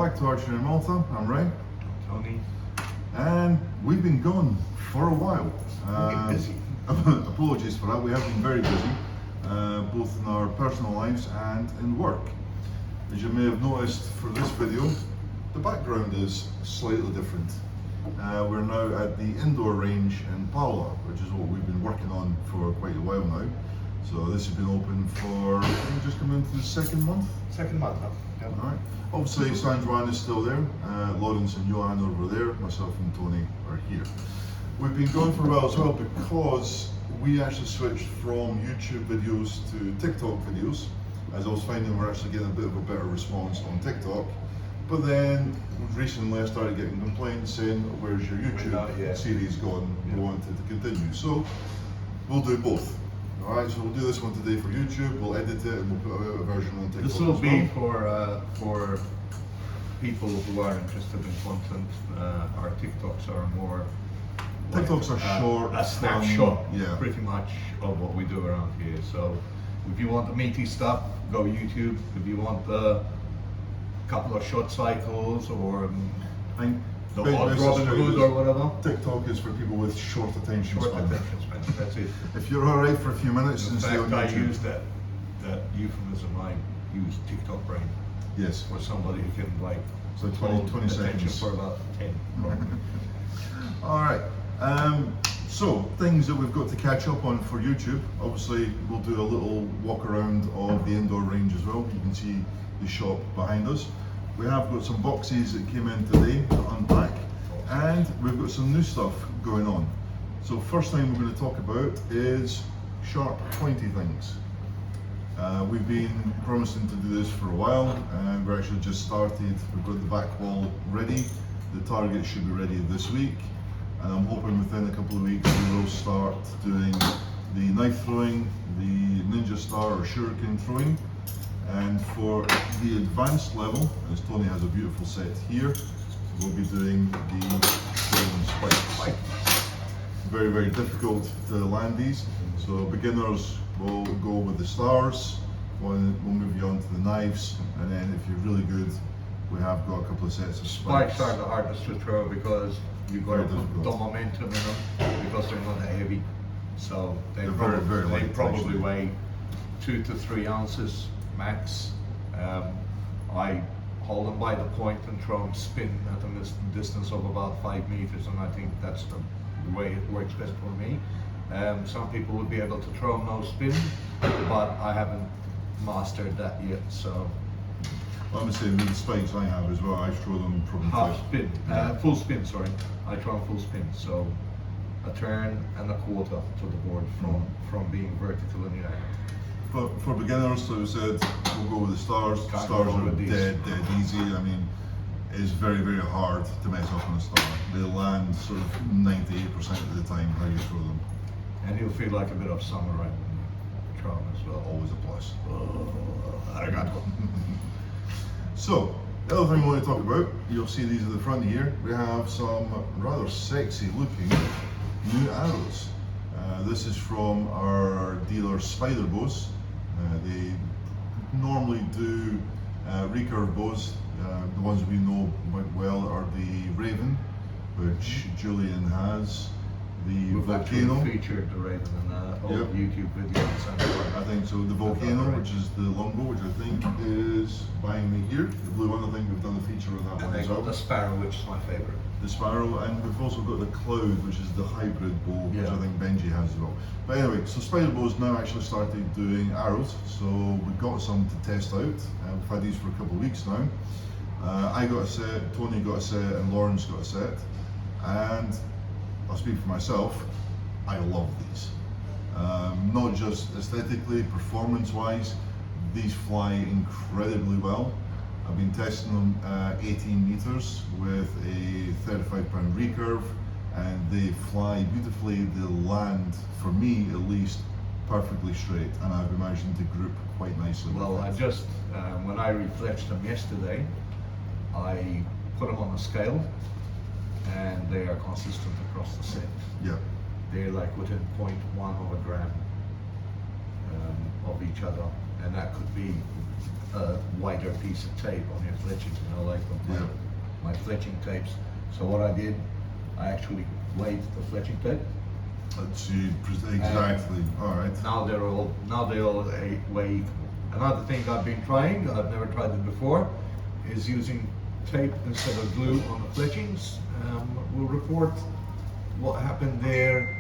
back to Archery in Malta. I'm Ray. Tony. And we've been gone for a while. We've been busy. Apologies for that. We have been very busy, both in our personal lives and in work. As you may have noticed for this video, the background is slightly different. We're now at the indoor range in Paola, which is what we've been working on for quite a while now. So this has been open for, I think, just come into the second month? Second month now. Yep. All right. Obviously, San Juan is still there. Lawrence and Johan over there. Myself and Tony are here. We've been going for a while as well because we actually switched from YouTube videos to TikTok videos, as I was finding we're actually getting a bit of a better response on TikTok. But then recently I started getting complaints saying, where's your YouTube series gone? We wanted to continue. So we'll do both. Alright, so we'll do this one today for YouTube, we'll edit it and we'll put out a version on TikTok. This will be for people who are interested in content. Our TikToks are more TikToks are short, a snapshot, yeah, pretty much of what we do around here. So if you want the meaty stuff, go YouTube. If you want a couple of short cycles or the odd Robin Hood or whatever. TikTok is for people with short attention span. That's it. If you're alright for a few minutes In and stay on fact, YouTube. I use that euphemism. I use TikTok brain. Yes. For somebody who can like so 20 seconds for about 10. Alright. So things that we've got to catch up on for YouTube. Obviously we'll do a little walk around of the indoor range as well. You can see the shop behind us. We have got some boxes that came in today to unpack, and we've got some new stuff going on. So first thing we're going to talk about is sharp, pointy things. We've been promising to do this for a while, and we're actually just started. We've got the back wall ready. The target should be ready this week, and I'm hoping within a couple of weeks we will start doing the knife throwing, the ninja star or shuriken throwing. And for the advanced level, as Tony has a beautiful set here, we'll be doing the throwing spikes. Very, very difficult to land these. So beginners will go with the stars, we'll move you on to the knives, and then if you're really good, we have got a couple of sets of spikes. Spikes are the hardest to throw because you've got to put the momentum in them because they're not heavy. So they probably weigh 2 to 3 ounces max. I hold them by the point and throw them spin at a distance of about 5 meters, and I think that's the way it works best for me. Some people would be able to throw no spin, but I haven't mastered that yet. So I'm going to say with the spikes I have as well, I throw them probably half spin, full spin, sorry. I throw them full spin, so a turn and a quarter to the board from being vertical in the air. But for beginners, so we said, we'll go with the stars. Stars are dead easy. I mean, it's very, very hard to mess up on a star. They land sort of 98% of the time how you throw them. And you'll feel like a bit of samurai when you throw them as well. Always a plus. Arigato. So, the other thing we want to talk about, you'll see these at the front here, we have some rather sexy looking new arrows. This is from our dealer Spider Bows. They normally do recurve bows. The ones we know quite well are the Raven, which Julian has. The Volcano. Featured the Raven in old YouTube videos. I think so. The Volcano, which is the longbow, which I think is behind me here. The blue one, I think we've done a feature of that one as well. The Sparrow, which is my favourite. The Sparrow, and we've also got the Cloud, which is the hybrid bow, which I think Benji has as well. But anyway, so Spider Bow's now actually started doing arrows, so we've got some to test out. We've had these for a couple of weeks now. I got a set, Tony got a set, and Lawrence got a set. And I'll speak for myself, I love these. Not just aesthetically, performance-wise, these fly incredibly well. I've been testing them 18 meters with a 35-pound recurve, and they fly beautifully. They land, for me at least, perfectly straight, and I've been managing to group quite nicely. Well, I just, when I refletched them yesterday, I put them on a scale, and they are consistent across the set. Yeah. They're like within 0.1 of a gram of each other, and that could be a wider piece of tape on your fletching, you know, like my fletching tapes. So what I did, I actually weighed the fletching tape. Exactly. All right. Now they all weigh equal. Another thing I've been trying, I've never tried it before, is using tape instead of glue on the fletchings. We'll report what happened there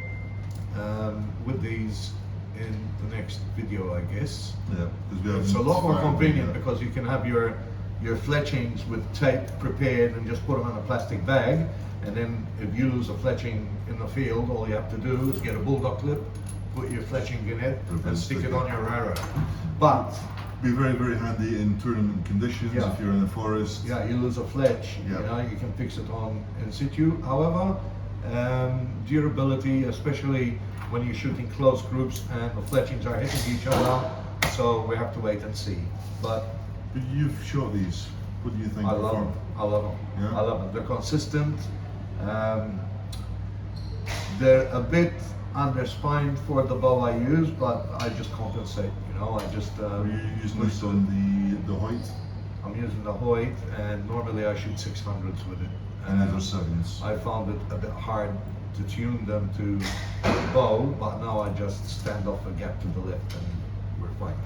with these in the next video, I guess. Yeah, it's a lot more convenient because you can have your fletchings with tape prepared and just put them in a plastic bag, and then if you lose a fletching in the field, all you have to do is get a bulldog clip, put your fletching in it, and stick it on your arrow. But be very, very handy in tournament conditions if you're in the forest. Yeah, you lose a fletch, you know, you can fix it on in situ. However, durability, especially when you're shooting close groups and the fletchings are hitting each other, so we have to wait and see. But you've shot these. What do you think? I love them. I love them. Yeah? I love them. They're consistent. They're a bit underspined for the bow I use, but I just compensate. You know, I just. Are you using this on the Hoyt? I'm using the Hoyt, and normally I shoot 600s with it. And these are sevens. I found it a bit hard to tune them to the bow, but now I just stand off a gap to the left, and we're fine.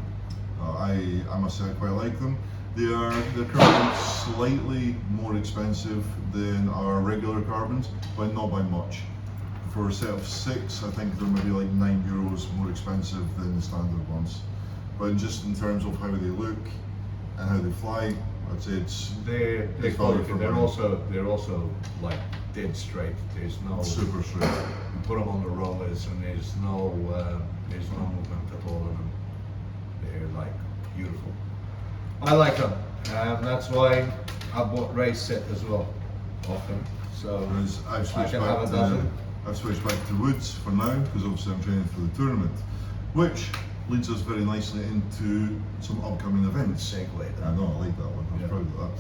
I must say I quite like them. They're currently slightly more expensive than our regular carbons, but not by much. For a set of 6, I think they're maybe like €9 more expensive than the standard ones. But just in terms of how they look and how they fly, I'd say they're also like dead straight. There's no super straight. You put them on the rollers, and there's no movement at all in them. They're like beautiful. I like them. That's why I bought race set as well, often. So I've switched back to woods for now because obviously I'm training for the tournament, which leads us very nicely into some upcoming events. Segue. I know, I like that one. I'm proud of that.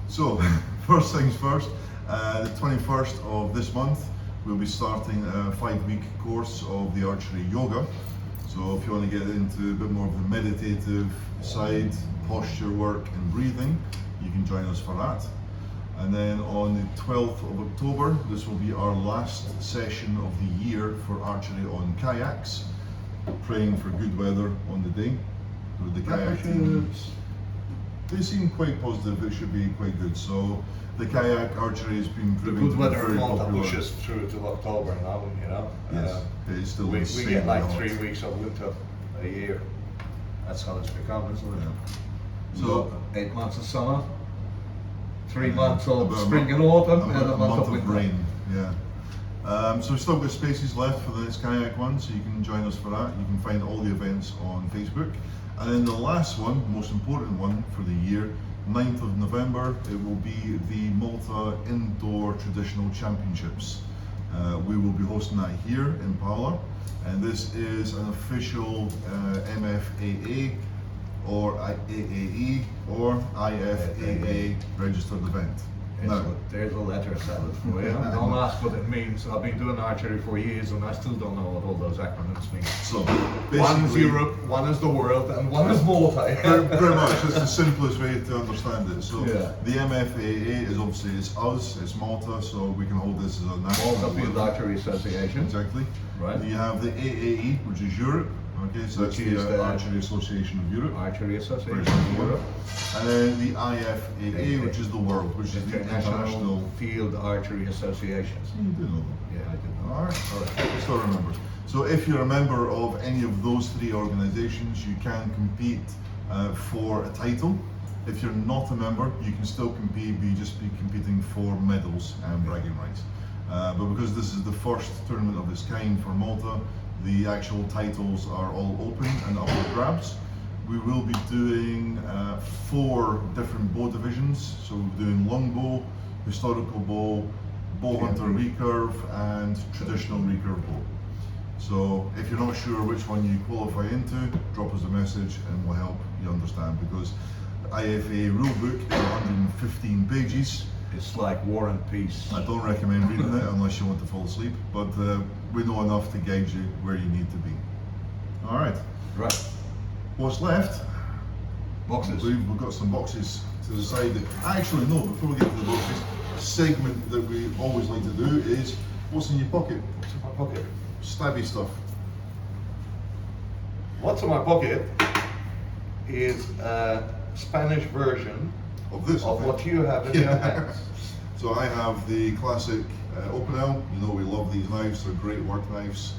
So, first things first. The 21st of this month, we'll be starting a 5-week course of the archery yoga. So if you want to get into a bit more of the meditative side, posture work and breathing, you can join us for that. And then on the 12th of October, this will be our last session of the year for archery on kayaks. Praying for good weather on the day. With the kayak teams, they seem quite positive. It should be quite good. So the kayak archery has been proving to be very popular. Pushes through to October now, you know. Yes, it's still we get like 3 weeks of winter a year. That's how it's become, isn't it? Yeah. So 8 months of summer, 3 months of spring and autumn, and a month of rain. Yeah. So we've still got spaces left for the next kayak one, so you can join us for that. You can find all the events on Facebook. And then the last one, most important one for the year, 9th of November, it will be the Malta Indoor Traditional Championships. We will be hosting that here in Paola, and this is an official MFAA or AAE or IFAA registered event. There's a letter salad for you. Don't ask what it means. I've been doing archery for years and I still don't know what all those acronyms mean. So one is Europe, one is the world, and one is Malta. Very much, it's the simplest way to understand it. So yeah. The MFAA is obviously it's us, it's Malta, so we can hold this as a national. Malta Field Archery Association. Exactly. Right. And you have the AAE, which is Europe. Okay, so that's the Archery Association of Europe. Archery Association of Europe. And then the IFAA, which is the world, which is the International Field Archery Association. You do know them. Yeah, I did know. Alright, still remember. So if you're a member of any of those 3 organisations, you can compete for a title. If you're not a member, you can still compete, but you just be competing for medals and bragging rights. But because this is the first tournament of its kind for Malta, the actual titles are all open and up for grabs. We will be doing 4 different bow divisions. So we're doing longbow, historical bow, bow hunter recurve, and traditional recurve bow. So if you're not sure which one you qualify into, drop us a message and we'll help you understand, because the IFA rulebook is 115 pages. It's like War and Peace. I don't recommend reading it unless you want to fall asleep, but we know enough to guide you where you need to be. All right. Right. What's left Boxes. We've got some boxes to the side. Actually, no, before we get to the boxes, segment that we always like to do is what's in your pocket? What's in my pocket? Stabby stuff. What's in my pocket is a Spanish version Of this, of I what think. you have in your hands. So I have the classic Opinel. You know we love these knives, they're great work knives.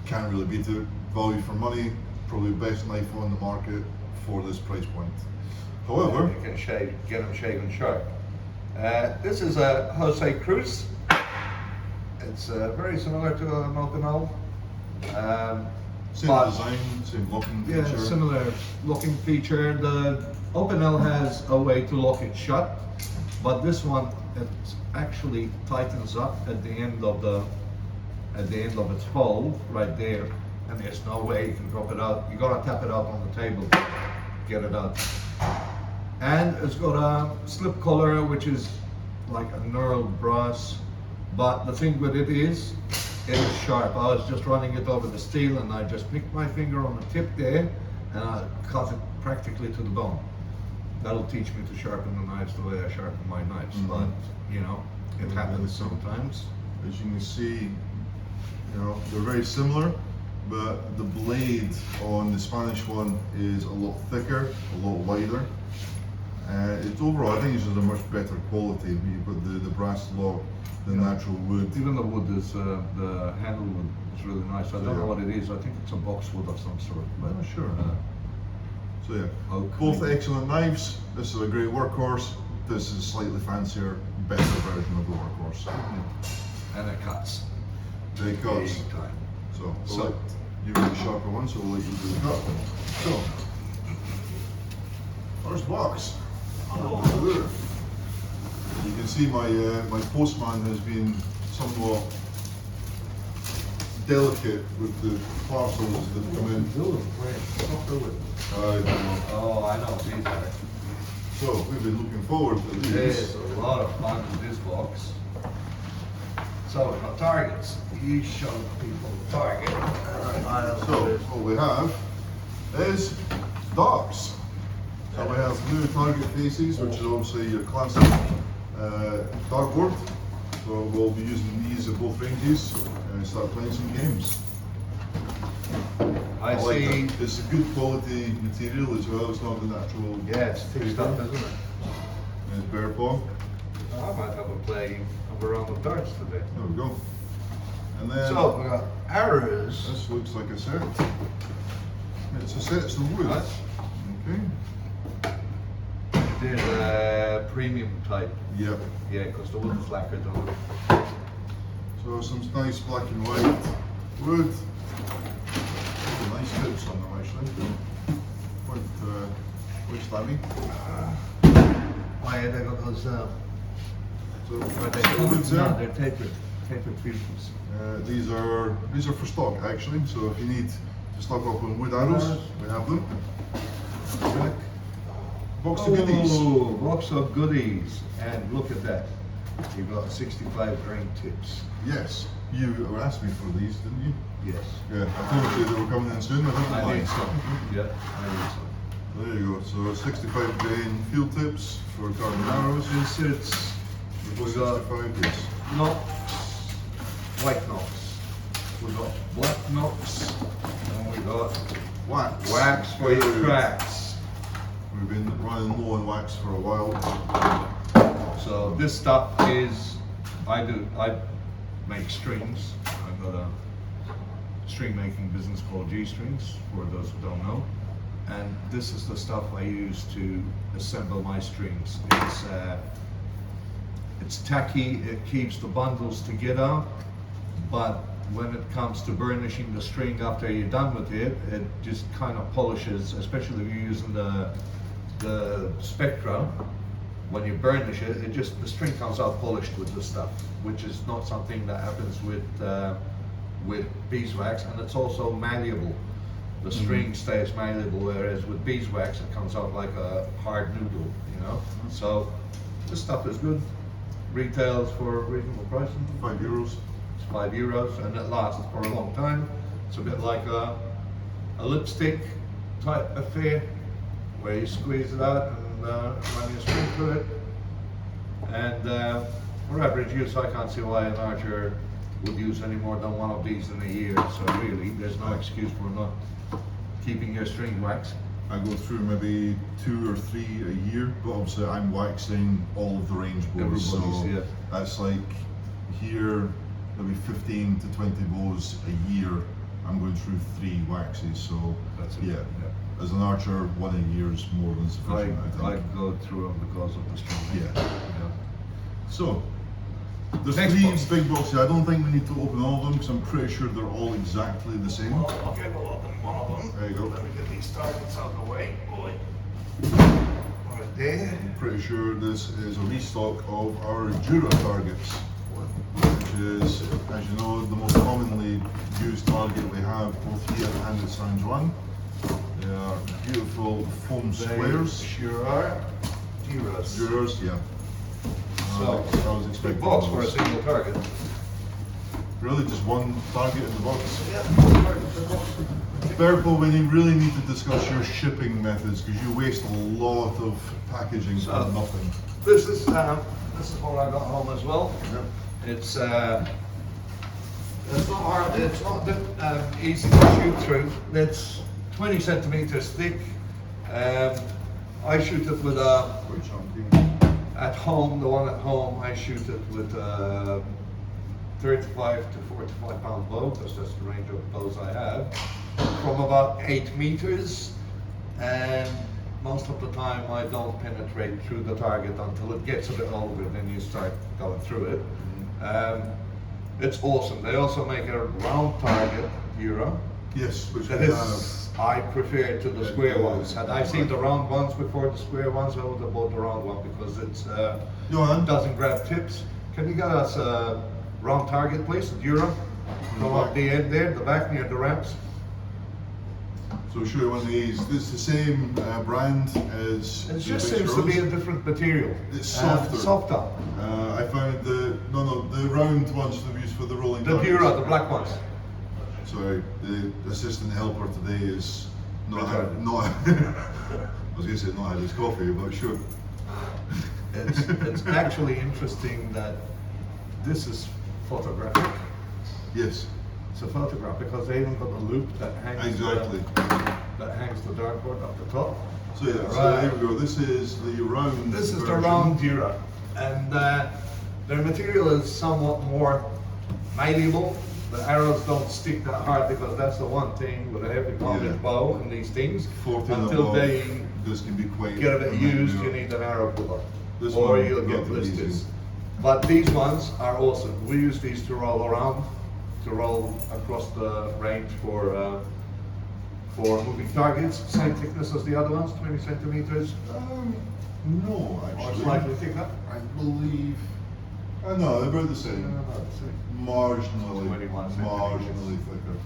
Can't really beat it. Value for money, probably the best knife on the market for this price point. However, You can get them shaven sharp. This is a Jose Cruz. It's very similar to an Opinel. same but- design, same looking Yeah, feature. similar looking feature. The Opinel has a way to lock it shut, but this one it actually tightens up at the end of its hole right there, and there's no way you can drop it out. You gotta tap it out on the table, get it out. And it's got a slip collar, which is like a knurled brass, but the thing with it is sharp. I was just running it over the steel and I just picked my finger on the tip there and I cut it practically to the bone. That'll teach me to sharpen the knives the way I sharpen my knives, but you know, it happens sometimes. As you can see, you know, they're very similar, but the blade on the Spanish one is a lot thicker, a lot wider. It's overall, I think it's just a much better quality. You've got the brass lock, the natural wood. Even the wood is, the handle wood is really nice. I don't know Yeah. what it is. I think it's a boxwood of some sort. But Oh, sure. So yeah, okay. both excellent knives. This is a great workhorse. This is a slightly fancier, better version of the workhorse. And it cuts. Big cuts. Big time. So, So- we'll let you get the sharper one, so we'll let you do the cut. So, first box. You can see my my postman has been somewhat delicate with the parcels that come in. I don't know. Oh, I know these are. So we've been looking forward to these. There's a lot of fun in this box. So we've got targets. You show people the target. So what we have is darts. So we have new target faces, which is obviously your classic dartboard. So we'll be using these at both ranges and start playing some games. I like see. that. It's a good quality material as well. It's not the natural. Yeah, it's fixed up, isn't it? It's Bearpaw. I might have a play of a round of darts today. There we go. And then So we got arrows. this looks like a set. It's a set. It's the wood. Nice. Okay. They're premium type. Yep. Yeah, because the wood is lacquered on it. So some nice black and white wood. Really nice tips on them actually. Quite stabby. Oh yeah, they got those. So Are they woods no, there. they're tapered pieces. These are for stock actually. So if you need to stock up on wood arrows, we have them. Okay. Box of goodies. Oh, box of goodies. And look at that. You've got 65 grain tips. Yes. You were asking me for these, didn't you? Yes. Yeah. I told you they were coming in soon. I think I they need some. Yeah, I need some. There you go. So 65 grain field tips for carbon arrows. Inserts. We We got 65 yes. knocks, white knocks. We got black knocks, and we got Wax. wax for your Good. cracks. We've been running low on wax for a while. So this stuff is, I make strings. I've got a string making business called G Strings, for those who don't know. And this is the stuff I use to assemble my strings. It's tacky, it keeps the bundles together, but when it comes to burnishing the string after you're done with it, it just kind of polishes, especially if you're using the Spectra. When you burnish it, the string comes out polished with this stuff, which is not something that happens with beeswax, and it's also malleable. The string stays malleable, whereas with beeswax it comes out like a hard noodle, you know. So this stuff is good. Retails for reasonable pricing. €5. It's €5, and it lasts for a long time. It's a bit like a lipstick type affair. where you squeeze it out and run your string through it. And for average use, I can't see why an archer would use any more than one of these in a year. So really, there's no excuse for not keeping your string waxed. I go through maybe 2 or 3 a year, but obviously I'm waxing all of the range bows. So yeah. that's like here, maybe 15 to 20 bows a year. I'm going through 3 waxes. So That's it. yeah. As an archer, 1 a year is more than sufficient, I I think. go through them because of the string. Yeah. So, there's Next 3 box. big boxes. I don't think we need to open all of them because I'm pretty sure they're all exactly the same. Okay, we'll open one of them. There you go. Let me get these targets out of the way. Boy. Right there. I'm pretty sure this is a restock of our Jura targets, which is, as you know, the most commonly used target we have both here and at San Juan. They are beautiful foam squares. Sure are. Juras. Juras, yeah. So, I was big expecting box for a those. single target. Really, just one target in the box. Yeah, target in the box. Bearpaw, when you really need to discuss your shipping methods because you waste a lot of packaging for nothing. This is what I got home as well. Yep. It's not hard. It's not that easy to shoot through. It's 20 centimeters thick. I shoot it with a Quite chunky. at home. The one at home, I shoot it with 35 to 45 pound bow because that's the range of bows I have. From about 8 meters, and most of the time I don't penetrate through the target until it gets a bit older, then you start going through it. It's awesome. They also make a round target, Euro. Yes, which That we is, I prefer to the square ones. Had I seen the round ones before the square ones, I would have bought the round one because it's Johan, doesn't grab tips. Can you get us a round target, please, at Euro? Come up the end there, the back near the ramps. so show you one of these. This is the same brand as It the just base seems to be a rows. different material. It's softer. Softer. I found the round ones that we use for the rolling The targets. Pura, the black ones. Sorry, the assistant helper today is not Retarded. not. I was going to say not had his coffee, but sure. It's actually interesting that this is photographic. Yes, It's a photograph because they even got a loop that hangs exactly. that hangs the dartboard up the top. So yeah, so Right. here we go. This is the round. This is the version. round Dura, and their material is somewhat more malleable. The arrows don't stick that hard because that's the one thing with a heavy poundage Yeah. bow and these things. 14 Until above, they this can be quite. get a bit used, you maneuver. need an arrow puller, This or one, you'll get relatively blisters. easy. But these ones are awesome. We use these to roll around, to roll across the range for moving targets. Same thickness as the other ones, 20 centimeters. No, Or actually. slightly thicker. I believe. No, they're about the same. Marginally, 21 marginally thicker.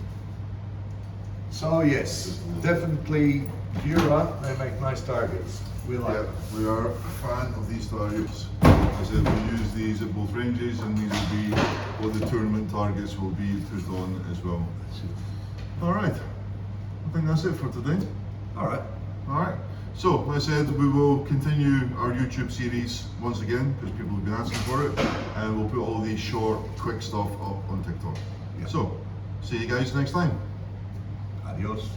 So yes, definitely Jura, they make nice targets. We like Yeah, them. we are a fan of these targets. I said we use these at both ranges, and these will be what the tournament targets will be put on as well. All right, I think that's it for today. All right. All right. So, like I said, we will continue our YouTube series once again because people have been asking for it, and we'll put all these short, quick stuff up on TikTok. Yeah. So, see you guys next time. Adios.